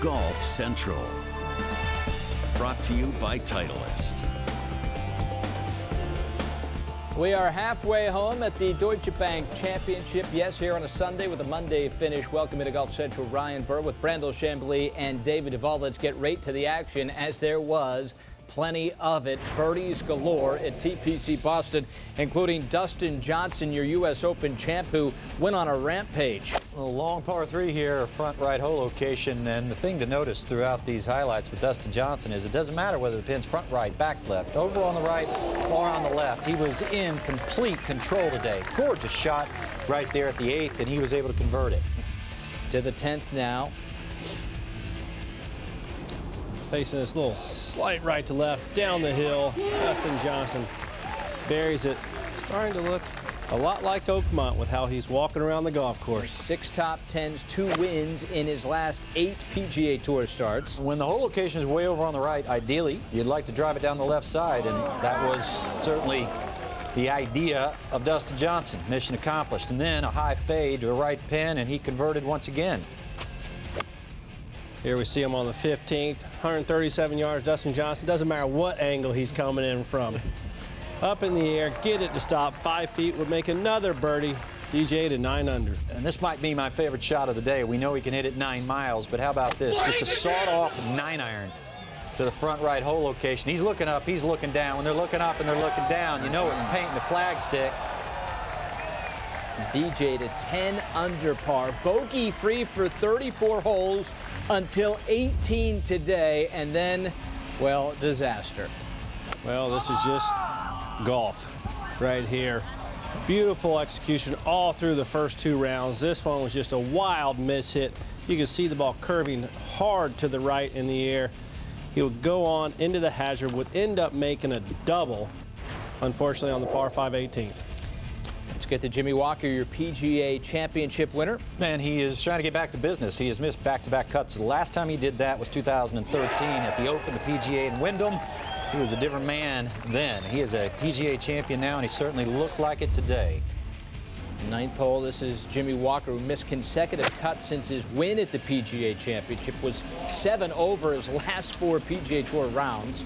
Golf Central. Brought to you by Titleist. We are halfway home at the Deutsche Bank Championship. Yes, here on a Sunday with a Monday finish. Welcome to Golf Central. Ryan Burr with Brandel Chambly and David Duvall. Let's get right to the action, as there was plenty of it. Birdies galore at TPC Boston, including Dustin Johnson, your U.S. Open champ, who went on a rampage. A long par 3 here, front right hole location, and the thing to notice throughout these highlights with Dustin Johnson is it doesn't matter whether the pin's front right, back left, over on the right or on the left. He was in complete control today. Gorgeous shot right there at the 8th, and he was able to convert it. To the 10th now. Facing this little slight right to left down the hill. Dustin Johnson buries it. Starting to look a lot like Oakmont with how he's walking around the golf course. 6 top 10s, 2 wins in his last 8 PGA Tour starts. When the hole location is way over on the right, ideally, you'd like to drive it down the left side, and that was certainly the idea of Dustin Johnson. Mission accomplished. And then a high fade to a right pin, and he converted once again. Here we see him on the 15th, 137 yards. Dustin Johnson, doesn't matter what angle he's coming in from. Up in the air, get it to stop, 5 feet, would make another birdie. DJ to 9 under. And this might be my favorite shot of the day. We know he can hit it 9 miles, but how about this? Just a sawed-off 9-iron to the front right hole location. He's looking up, he's looking down. When they're looking up and they're looking down, you know it's painting the flag stick. DJ to 10 under par, bogey free for 34 holes until 18 today, and then, well, disaster. Well, this is just golf right here. Beautiful execution all through the first 2 rounds. This one was just a wild miss hit. You can see the ball curving hard to the right in the air. He would go on into the hazard, would end up making a double, unfortunately, on the par 5 18th. Let's get to Jimmy Walker, your PGA Championship winner. Man, he is trying to get back to business. He has missed back-to-back cuts. The last time he did that was 2013 at the Open, the PGA in Wyndham. He was a different man then. He is a PGA champion now, and he certainly looked like it today. 9th hole, this is Jimmy Walker, who missed consecutive cuts since his win at the PGA Championship, was 7 over his last 4 PGA Tour rounds.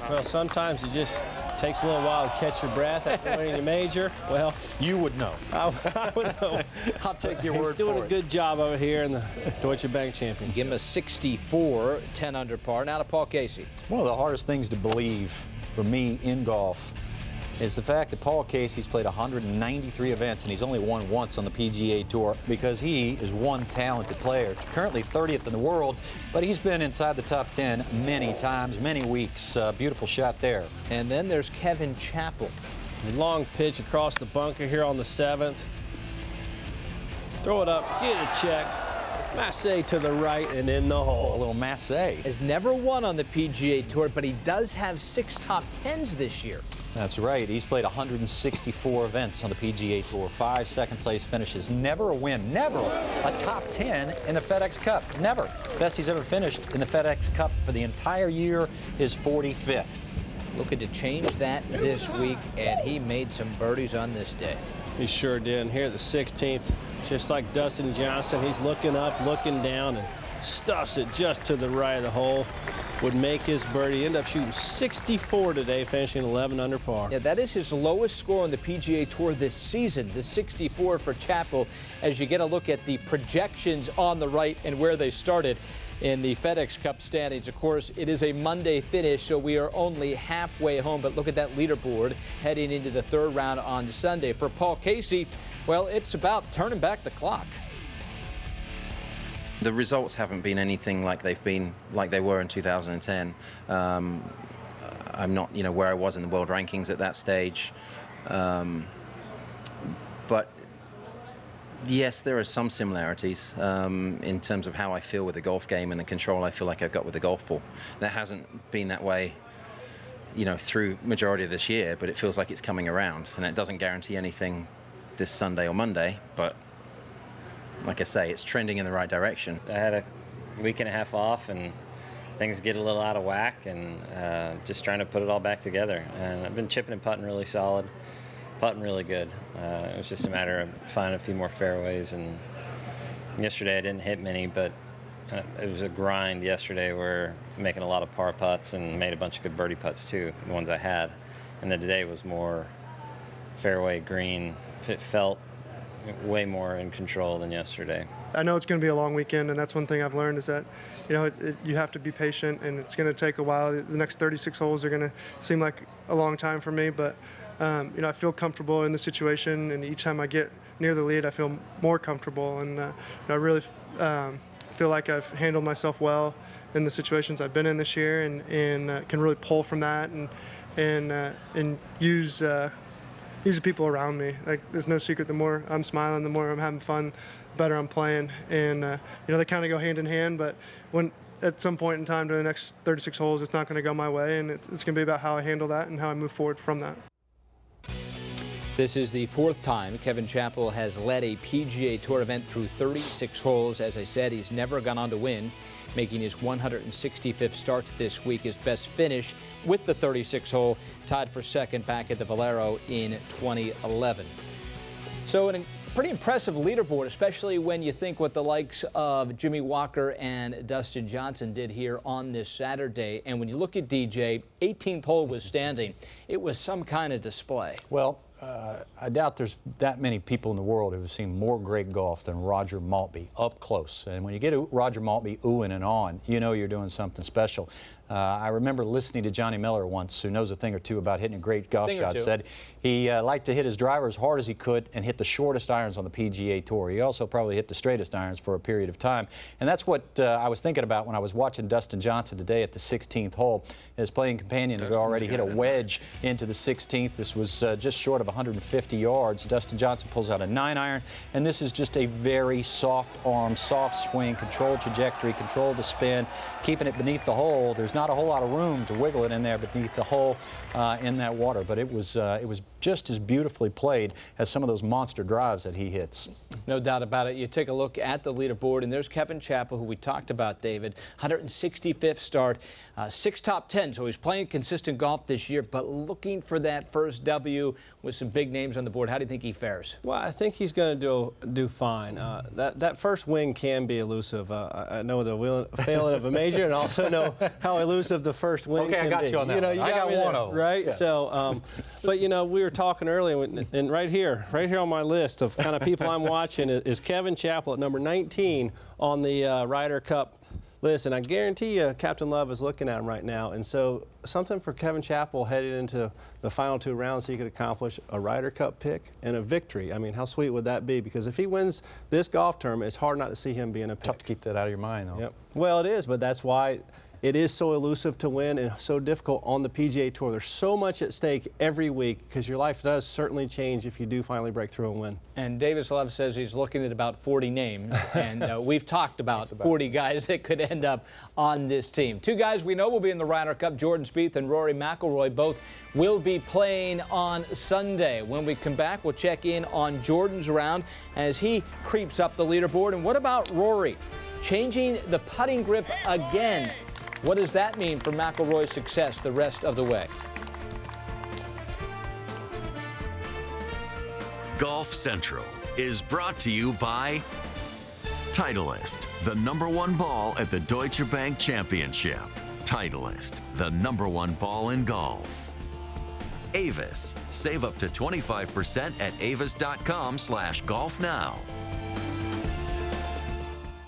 Well, sometimes it just takes a little while to catch your breath after winning a major. Well, you would know. I would know. I'll take your word for it. He's doing a good job over here in the Deutsche Bank Championship. Give him a 64, 10 under par. Now to Paul Casey. One of the hardest things to believe for me in golf is the fact that Paul Casey's played 193 events and he's only won once on the PGA Tour, because he is one talented player. Currently 30th in the world, but he's been inside the top 10 many times, many weeks. Beautiful shot there. And then there's Kevin Chappell. A long pitch across the bunker here on the 7th. Throw it up, get a check. Massey to the right and in the hole. A little Massey. Has never won on the PGA Tour, but he does have 6 top 10s this year. That's right. He's played 164 events on the PGA Tour, 5 second-place finishes, never a win, never a top 10 in the FedEx Cup, never. Best he's ever finished in the FedEx Cup for the entire year is 45th. Looking to change that this week, and he made some birdies on this day. He sure did. And here at the 16th, just like Dustin Johnson, he's looking up, looking down, and stuffs it just to the right of the hole. Would make his birdie. End up shooting 64 today, finishing 11 under par. Yeah, that is his lowest score on the PGA Tour this season, the 64 for Chappell, as you get a look at the projections on the right and where they started in the FedEx Cup standings. Of course, it is a Monday finish, so we are only halfway home, but look at that leaderboard heading into the 3rd round on Sunday. For Paul Casey, well, it's about turning back the clock. The results haven't been anything like they were in 2010. I'm not, where I was in the world rankings at that stage. But yes, there are some similarities in terms of how I feel with the golf game and the control I feel like I've got with the golf ball. That hasn't been that way, through majority of this year, but it feels like it's coming around, and it doesn't guarantee anything this Sunday or Monday, but like I say, it's trending in the right direction. I had a week and a half off, and things get a little out of whack, and just trying to put it all back together. And I've been chipping and putting really solid, putting really good. It was just a matter of finding a few more fairways, and yesterday I didn't hit many, but It was a grind yesterday. We're making a lot of par putts and made a bunch of good birdie putts too, the ones I had. And then today was more fairway green. It felt way more in control than yesterday. I know it's going to be a long weekend, and that's one thing I've learned is that, you know, you have to be patient, and it's going to take a while. The next 36 holes are going to seem like a long time for me, but you know, I feel comfortable in the situation, and each time I get near the lead, I feel more comfortable, and you know, I really feel like I've handled myself well in the situations I've been in this year, and can really pull from that and use the people around me. Like, there's no secret. The more I'm smiling, the more I'm having fun, the better I'm playing. And you know, they kind of go hand in hand. But when at some point in time during the next 36 holes, it's not going to go my way, and it's going to be about how I handle that and how I move forward from that. This is the fourth time Kevin Chappell has led a PGA Tour event through 36 holes. As I said, he's never gone on to win, making his 165th start this week. His best finish with the 36 hole, tied for second back at the Valero in 2011. So a pretty impressive leaderboard, especially when you think what the likes of Jimmy Walker and Dustin Johnson did here on this Saturday. And when you look at DJ, 18th hole was standing. It was some kind of display. Well, I doubt there's that many people in the world who have seen more great golf than Roger Maltby up close. And when you get Roger Maltby oohing and on, you know you're doing something special. I remember listening to Johnny Miller once, who knows a thing or two about hitting a great golf shot, said he liked to hit his driver as hard as he could and hit the shortest irons on the PGA Tour. He also probably hit the straightest irons for a period of time. And that's what I was thinking about when I was watching Dustin Johnson today at the 16th hole. His playing companion had already hit a wedge into the 16th. This was just short of 150 yards. Dustin Johnson pulls out a 9-iron, and this is just a very soft arm, soft swing, controlled trajectory, controlled the spin, keeping it beneath the hole. There's not a whole lot of room to wiggle it in there beneath the hole in that water, but it was just as beautifully played as some of those monster drives that he hits. No doubt about it. You take a look at the leaderboard, and there's Kevin Chappell, who we talked about, David. 165th start, 6 top 10, so he's playing consistent golf this year, but looking for that first W with some big names on the board. How do you think he fares? Well, I think he's going to do fine. That first wing can be elusive. I know the failing of a major, and also know how elusive the first wing can be. Okay, I got you on that. You know, I got one of them. Right? Yeah. So, but you know, we were talking earlier, and right here on my list of kind of people I'm watching is Kevin Chappell at number 19 on the Ryder Cup list, and I guarantee you Captain Love is looking at him right now. And so something for Kevin Chappell headed into the final 2 rounds, he could accomplish a Ryder Cup pick and a victory. I mean, how sweet would that be? Because if he wins this golf tournament, it's hard not to see him being a pick. Tough to keep that out of your mind, though. Yep. Well, it is, but that's why it is so elusive to win and so difficult on the PGA Tour. There's so much at stake every week because your life does certainly change if you do finally break through and win. And Davis Love says he's looking at about 40 names, and we've talked about 40 guys that could end up on this team. 2 guys we know will be in the Ryder Cup, Jordan Spieth and Rory McIlroy, both will be playing on Sunday. When we come back, we'll check in on Jordan's round as he creeps up the leaderboard. And what about Rory? Changing the putting grip again. What does that mean for McIlroy's success the rest of the way? Golf Central is brought to you by Titleist, the #1 ball at the Deutsche Bank Championship. Titleist, the #1 ball in golf. Avis, save up to 25% at avis.com/golf now.